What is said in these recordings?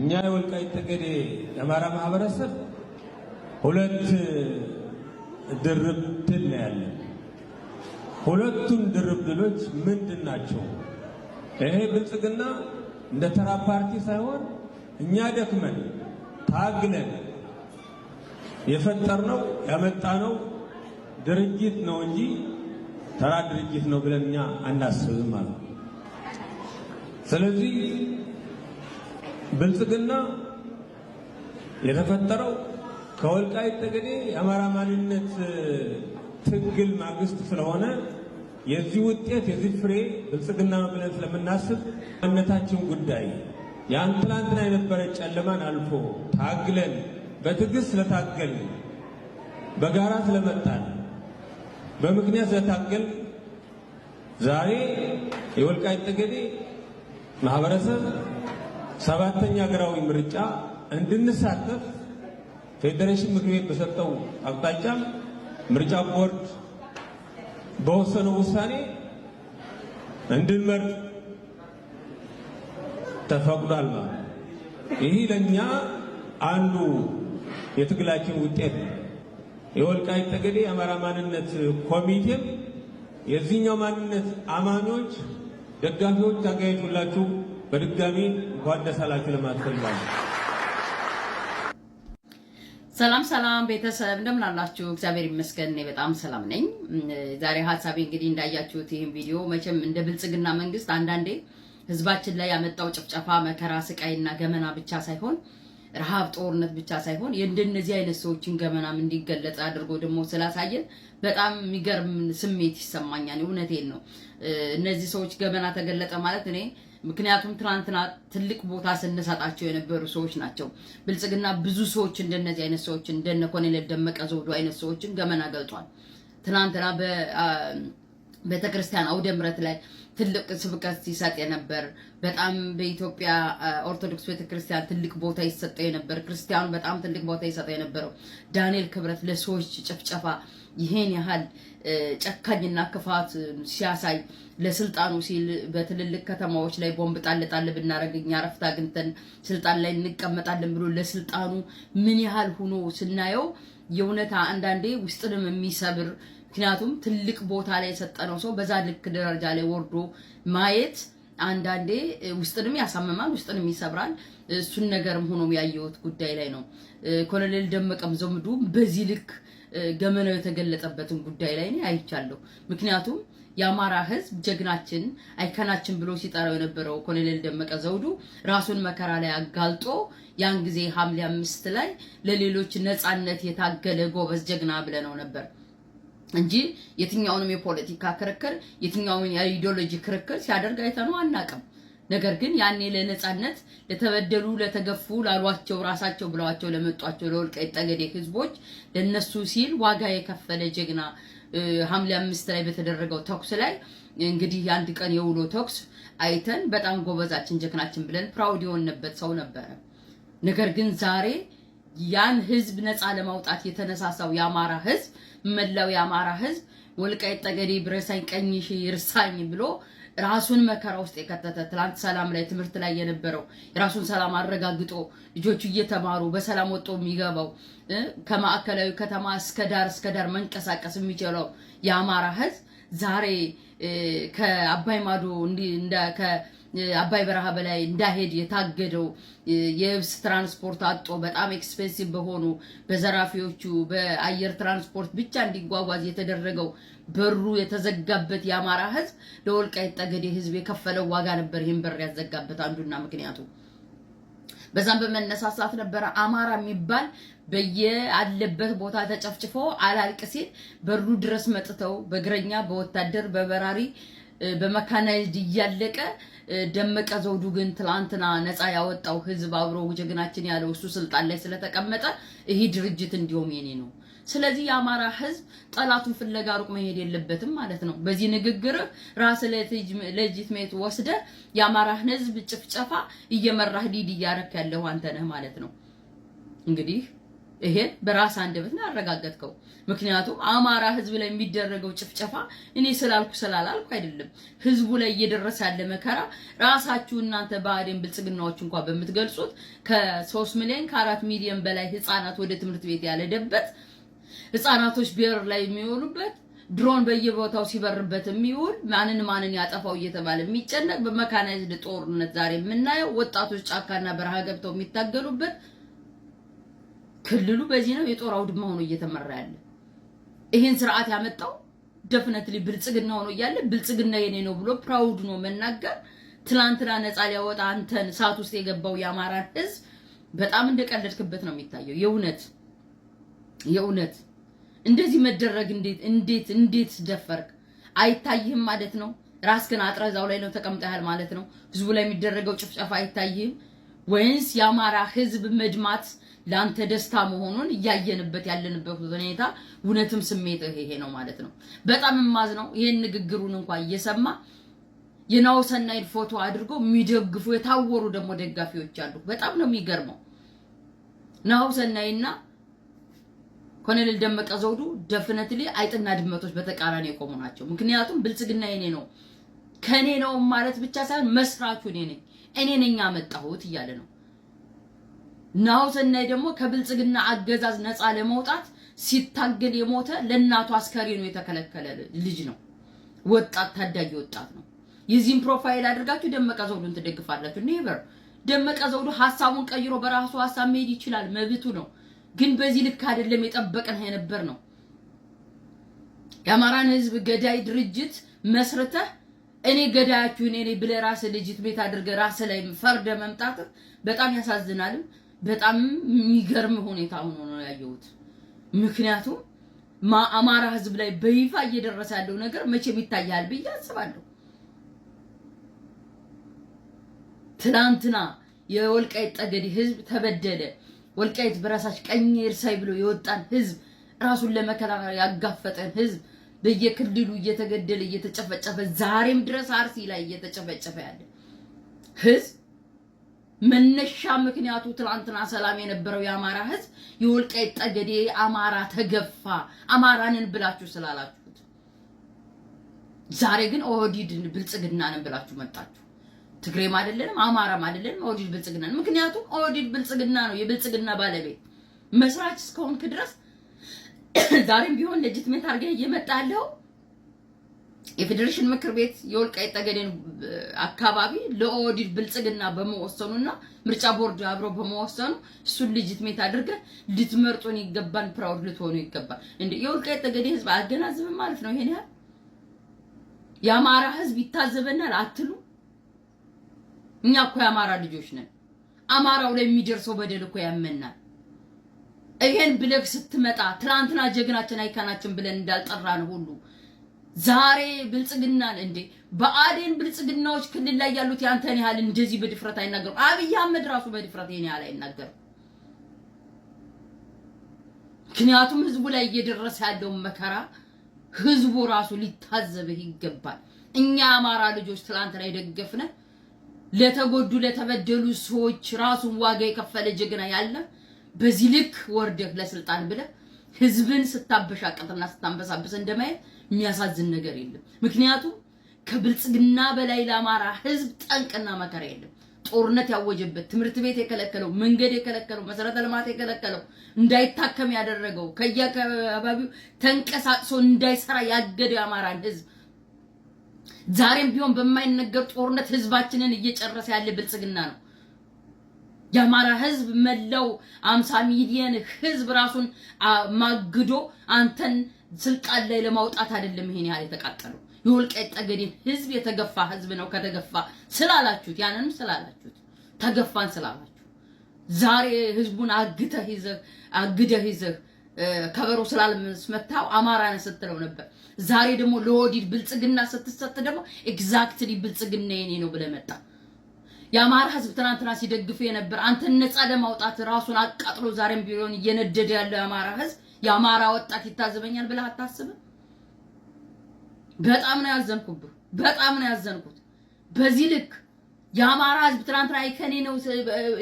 እኛ የወልቃይት ጠገዴ የአማራ ማህበረሰብ ሁለት ድርብ ድል ያለን ሁለቱም ድርብ ድሎች ምንድን ናቸው? ይሄ ብልጽግና እንደ ተራ ፓርቲ ሳይሆን እኛ ደክመን ታግለን የፈጠርነው ያመጣነው ድርጅት ነው እንጂ ተራ ድርጅት ነው ብለን እኛ አናስብም ማለት ነው። ስለዚህ ብልጽግና የተፈጠረው ከወልቃይት ጠገዴ የአማራ ማንነት ትግል ማግስት ስለሆነ የዚህ ውጤት የዚህ ፍሬ ብልጽግና ነው ብለን ስለምናስብ ማንነታችን ጉዳይ ያን ትናንትና የነበረ ጨለማን አልፎ ታግለን በትዕግስት ስለታገልን በጋራ ስለመጣን በምክንያት ስለታገልን ዛሬ የወልቃይት ጠገዴ ማህበረሰብ ሰባተኛ ሀገራዊ ምርጫ እንድንሳተፍ ፌዴሬሽን ምክር ቤት በሰጠው አቅጣጫ ምርጫ ቦርድ በወሰነው ውሳኔ እንድንመርጥ ተፈቅዷል ማለት ይህ ለኛ አንዱ የትግላችን ውጤት ነው። የወልቃይት ጠገዴ የአማራ ማንነት ኮሚቴም የዚህኛው ማንነት አማኞች ደጋፊዎች ታጋዮች ሁላችሁ በድጋሚ እንኳን ደስ አላችሁ ለማለት ፈልጋለሁ። ሰላም ቤተሰብ እንደምን አላችሁ? እግዚአብሔር ይመስገን እኔ በጣም ሰላም ነኝ። ዛሬ ሐሳቤ እንግዲህ እንዳያችሁት ይሄን ቪዲዮ መቼም እንደ ብልጽግና መንግስት አንዳንዴ ህዝባችን ላይ ያመጣው ጭፍጨፋ፣ መከራ፣ ስቃይና ገመና ብቻ ሳይሆን ረሃብ፣ ጦርነት ብቻ ሳይሆን የእንደነዚህ አይነት ሰዎችን ገመናም እንዲገለጽ አድርጎ ደግሞ ስላሳየን በጣም የሚገርም ስሜት ይሰማኛል። እውነቴን ነው። እነዚህ ሰዎች ገመና ተገለጠ ማለት እኔ ምክንያቱም ትናንትና ትልቅ ቦታ ስንሰጣቸው የነበሩ ሰዎች ናቸው። ብልጽግና ብዙ ሰዎች እንደነዚህ አይነት ሰዎች እንደነ ኮሎኔል ደመቀ ዘውዱ አይነት ሰዎችን ገመና ገልጧል። ትናንትና በቤተክርስቲያን አውደ ምሕረት ላይ ትልቅ ስብከት ሲሰጥ የነበር በጣም በኢትዮጵያ ኦርቶዶክስ ቤተክርስቲያን ትልቅ ቦታ ይሰጠው የነበር ክርስቲያኑ በጣም ትልቅ ቦታ ይሰጠው የነበረው ዳንኤል ክብረት ለሰዎች ጭፍጨፋ ይሄን ያህል ጨካኝና ክፋት ሲያሳይ ለስልጣኑ ሲል በትልልቅ ከተማዎች ላይ ቦምብ ጣል ብናረግኛ ረፍታ አግኝተን ስልጣን ላይ እንቀመጣለን ብሎ ለስልጣኑ ምን ያህል ሆኖ ስናየው የእውነታ አንዳንዴ ውስጥንም የሚሰብር ምክንያቱም ትልቅ ቦታ ላይ የሰጠነው ሰው በዛ ልክ ደረጃ ላይ ወርዶ ማየት አንዳንዴ ውስጥንም ያሳመማል፣ ውስጥንም ይሰብራል። እሱን ነገርም ሆኖ ያየሁት ጉዳይ ላይ ነው። ኮሎኔል ደመቀም ዘውዱ በዚህ ልክ ገመናው የተገለጸበትን ጉዳይ ላይ እኔ አይቻለሁ። ምክንያቱም የአማራ ህዝብ ጀግናችን አይከናችን ብሎ ሲጠራው የነበረው ኮሎኔል ደመቀ ዘውዱ ራሱን መከራ ላይ አጋልጦ ያን ጊዜ ሐምሌ 5 ላይ ለሌሎች ነፃነት የታገለ ጎበዝ ጀግና ብለነው ነበር እንጂ የትኛውንም የፖለቲካ ክርክር የትኛውንም የአይዲዮሎጂ ክርክር ሲያደርግ አይተነው አናውቅም። ነገር ግን ያኔ ለነፃነት ለተበደሉ ለተገፉ ላሏቸው ራሳቸው ብለዋቸው ለመጧቸው ለወልቃይት ጠገዴ ህዝቦች ለነሱ ሲል ዋጋ የከፈለ ጀግና ሐምሌ 5 ላይ በተደረገው ተኩስ ላይ እንግዲህ የአንድ ቀን የውሎ ተኩስ አይተን በጣም ጎበዛችን ጀግናችን ብለን ፕራውድ የሆነበት ሰው ነበረ። ነገር ግን ዛሬ ያን ህዝብ ነፃ ለማውጣት የተነሳሳው የአማራ ህዝብ መላው የአማራ ህዝብ ወልቃይት ጠገዴ ብረሳኝ ቀኝሽ ይርሳኝ ብሎ ራሱን መከራ ውስጥ የከተተ ትላንት ሰላም ላይ ትምህርት ላይ የነበረው ራሱን ሰላም አረጋግጦ ልጆቹ እየተማሩ በሰላም ወጥቶ የሚገባው ከማዕከላዊ ከተማ እስከ ዳር መንቀሳቀስ የሚችለው የአማራ ህዝብ ዛሬ ከአባይ ማዶ አባይ በረሃ በላይ እንዳይሄድ የታገደው የብስ ትራንስፖርት አጥቶ በጣም ኤክስፔንሲቭ በሆኑ በዘራፊዎቹ በአየር ትራንስፖርት ብቻ እንዲጓጓዝ የተደረገው በሩ የተዘጋበት የአማራ ህዝብ ለወልቃይት ጠገዴ ህዝብ የከፈለው ዋጋ ነበር። ይሄን በር ያዘጋበት አንዱና ምክንያቱ በዛም በመነሳሳት ነበር። አማራ የሚባል በየአለበት ቦታ ተጨፍጭፎ አላልቅ ሲል በሩ ድረስ መጥተው በእግረኛ በወታደር በበራሪ በመካናይዝድ እያለቀ ደመቀ ዘውዱ ግን ትላንትና ነፃ ያወጣው ህዝብ አብሮ ጀግናችን ያለው እሱ ስልጣን ላይ ስለተቀመጠ ይሄ ድርጅት እንዲሁም የኔ ነው። ስለዚህ የአማራ ህዝብ ጠላቱን ፍለጋ ሩቅ መሄድ የለበትም ማለት ነው። በዚህ ንግግር ራስ ለጂትሜት ወስደ የአማራ ህዝብ ጭፍጨፋ እየመራህ ዲድ እያረክ ያለው አንተ ነህ ማለት ነው። እንግዲህ ይሄ በራስ አንደበት ነው ያረጋገጥከው። ምክንያቱም አማራ ህዝብ ላይ የሚደረገው ጭፍጨፋ እኔ ስላላልኩ አይደለም። ህዝቡ ላይ እየደረሰ ያለ መከራ ራሳችሁ እናንተ ብአዴን ብልጽግናዎች እንኳን በምትገልጹት ከ3 ሚሊዮን ከ4 ሚሊዮን በላይ ህፃናት ወደ ትምህርት ቤት ያለደበት ህፃናቶች ቢር ላይ የሚውሉበት ድሮን በየቦታው ሲበርበት የሚውል ማንን ያጠፋው እየተባለ የሚጨነቅ በመካናይዝድ ጦርነት ዛሬ የምናየው ወጣቶች ጫካና በረሃ ገብተው የሚታገሉበት ክልሉ በዚህ ነው የጦር አውድማ ሆኖ እየተመራ ያለ። ይሄን ስርዓት ያመጣው ዴፊኒትሊ ብልጽግና ሆኖ እያለ ብልጽግና የኔ ነው ብሎ ፕራውድ ነው መናገር። ትላንትና ነፃ ሊያወጣ አንተን ሳት ውስጥ የገባው የአማራን ህዝብ በጣም እንደቀለድክበት ነው የሚታየው። የእውነት እንደዚህ መደረግ እንዴት ደፈርክ? አይታይህም ማለት ነው። ራስህን አጥረዛው ላይ ነው ተቀምጠሃል ማለት ነው። ህዝቡ ላይ የሚደረገው ጭፍጨፋ አይታይህም ወይስ የአማራ ህዝብ መድማት ላንተ ደስታ መሆኑን ያያየንበት ያለንበት ሁኔታ እውነትም ስሜትህ ይሄ ነው ማለት ነው። በጣም ማዝ ነው። ይሄን ንግግሩን እንኳን እየሰማ የናሁሰናይን ፎቶ አድርጎ የሚደግፉ የታወሩ ደግሞ ደጋፊዎች አሉ። በጣም ነው የሚገርመው። ናሁሰናይና ኮሎኔል ደመቀ ዘውዱ ዴፊኒትሊ አይጥና ድመቶች በተቃራኒ የቆሙ ናቸው። ምክንያቱም ብልጽግና የኔ ነው ከኔ ነው ማለት ብቻ ሳይሆን መስራቹ እኔ ነኝ ያመጣሁት እያለ ነው። ናሁሰናይ ደግሞ ከብልጽግና አገዛዝ ነፃ ለመውጣት ሲታገል የሞተ ለእናቱ አስከሬኑ የተከለከለ ልጅ ነው። ወጣት ታዳጊ ወጣት ነው። የዚህን ፕሮፋይል አድርጋችሁ ደመቀ ዘውዱን ትደግፋላችሁ። ኔቨር። ደመቀ ዘውዱ ሐሳቡን ቀይሮ በራሱ ሐሳብ መሄድ ይችላል፣ መብቱ ነው። ግን በዚህ ልክ አይደለም የጠበቀን የነበር ነው። የአማራን ህዝብ ገዳይ ድርጅት መስርተህ እኔ ገዳያችሁ እኔ ብለህ ራስህ ልጅት ቤት አድርገህ ራስህ ላይ ፈርደ መምጣት በጣም ያሳዝናል። በጣም የሚገርም ሁኔታ ሆኖ ነው ያየሁት። ምክንያቱም አማራ ህዝብ ላይ በይፋ እየደረሰ ያለው ነገር መቼም ይታያል ብዬ አስባለሁ። ትላንትና የወልቃይት ጠገዴ ህዝብ ተበደለ፣ ወልቃይት በራሳች ቀኝ እርሳይ ብሎ የወጣን ህዝብ ራሱን ለመከላከል ያጋፈጠን ህዝብ በየክልሉ እየተገደለ እየተጨፈጨፈ ዛሬም ድረስ አርሲ ላይ እየተጨፈጨፈ ያለ ህዝብ መነሻ ምክንያቱ ትላንትና ሰላም የነበረው የአማራ ህዝብ የወልቃይት ጠገዴ አማራ ተገፋ አማራንን ብላችሁ ስላላችሁት፣ ዛሬ ግን ኦህዴድን ብልጽግናንን ብላችሁ መጣችሁ። ትግሬም አይደለንም አማራም አይደለንም፣ ኦህዴድ ብልጽግና ነው። ምክንያቱም ኦህዴድ ብልጽግና ነው የብልጽግና ባለቤት መስራች እስከሆንክ ድረስ ዛሬም ቢሆን ሌጂቲሜት አድርገህ እየመጣለው የፌዴሬሽን ምክር ቤት የወልቃይት ጠገዴን አካባቢ ለኦህዴድ ብልጽግና በመወሰኑና ምርጫ ቦርድ አብሮ በመወሰኑ እሱን ሌጂቲሜት አድርገህ ልትመርጡን ይገባል፣ ፕራውድ ልትሆኑ ይገባል። እንዴ የወልቃይት ጠገዴ ህዝብ አገናዝብም ማለት ነው። ይሄን ያህል የአማራ ህዝብ ይታዘበናል አትሉ? እኛ እኮ የአማራ ልጆች ነን። አማራው ላይ የሚደርሰው በደል እኮ ያመናል። ይሄን ብለህ ስትመጣ ትላንትና ጀግናችን አይካናችን ብለን እንዳልጠራን ሁሉ ዛሬ ብልጽግናን እንዴ ብአዴን ብልጽግናዎች ክልል ላይ ያሉት ያንተን ያህል እንደዚህ በድፍረት አይናገሩም። አብይ አህመድ ራሱ በድፍረት ይሄን ያህል አይናገርም። ምክንያቱም ህዝቡ ላይ እየደረሰ ያለው መከራ ህዝቡ ራሱ ሊታዘብህ ይገባል። እኛ አማራ ልጆች ትላንትና የደገፍነ ለተጎዱ ለተበደሉ ሰዎች ራሱን ዋጋ የከፈለ ጀግና ያለ በዚህ ልክ ወርደህ ለስልጣን ብለህ ህዝብን ስታበሻቀጥና ስታንበሳብስ እንደማየት የሚያሳዝን ነገር የለም። ምክንያቱም ከብልጽግና በላይ ለአማራ ህዝብ ጠንቅና መከራ የለም። ጦርነት ያወጀበት፣ ትምህርት ቤት የከለከለው፣ መንገድ የከለከለው፣ መሰረተ ልማት የከለከለው፣ እንዳይታከም ያደረገው፣ ከየአካባቢው ተንቀሳቅሶ እንዳይሰራ ያገደው የአማራን ህዝብ ዛሬም ቢሆን በማይነገር ጦርነት ህዝባችንን እየጨረሰ ያለ ብልጽግና ነው። የአማራ ህዝብ መላው 50 ሚሊዮን ህዝብ ራሱን ማግዶ አንተን ስልጣን ላይ ለማውጣት አይደለም ይሄን ያህል የተቃጠለው። የወልቃይት ጠገዴን ህዝብ የተገፋ ህዝብ ነው። ከተገፋ ስላላችሁት ያንንም ስላላችሁት ተገፋን ስላላችሁ ዛሬ ህዝቡን አግደህ ይዘህ ከበሮ ስላልመስመታው አማራን ስትለው ነበር። ዛሬ ደግሞ ለኦህዴድ ብልጽግና ስትሰጥ ደግሞ ኤግዛክትሊ ብልጽግና የኔ ነው ብለህ መጣ። የአማራ ህዝብ ትናንትና ሲደግፍ የነበር አንተን ነፃ ለማውጣት ራሱን አቃጥሎ ዛሬም ቢሆን እየነደደ ያለው የአማራ ህዝብ የአማራ ወጣት ይታዘበኛል ብለህ አታስብም? በጣም ነው ያዘንኩብህ። በጣም ነው ያዘንኩት። በዚህ ልክ የአማራ ህዝብ ትናንትና አይከኔ ነው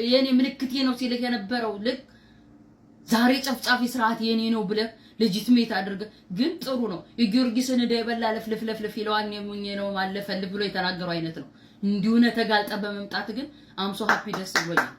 የኔ ምልክቴ ነው ሲልህ የነበረው ልክ ዛሬ ጨፍጫፊ ስርዓት የኔ ነው ብለህ ሌጂቲሜት አድርገህ ግን ጥሩ ነው የጊዮርጊስን ደበላ ለፍለፍ ይለዋል የሙኝ ነው ማለፈልፍ ብሎ የተናገረው አይነት ነው እንዲሁ ተጋልጠ በመምጣት ግን አምሶ ሃፒ ደስ ብሎኛል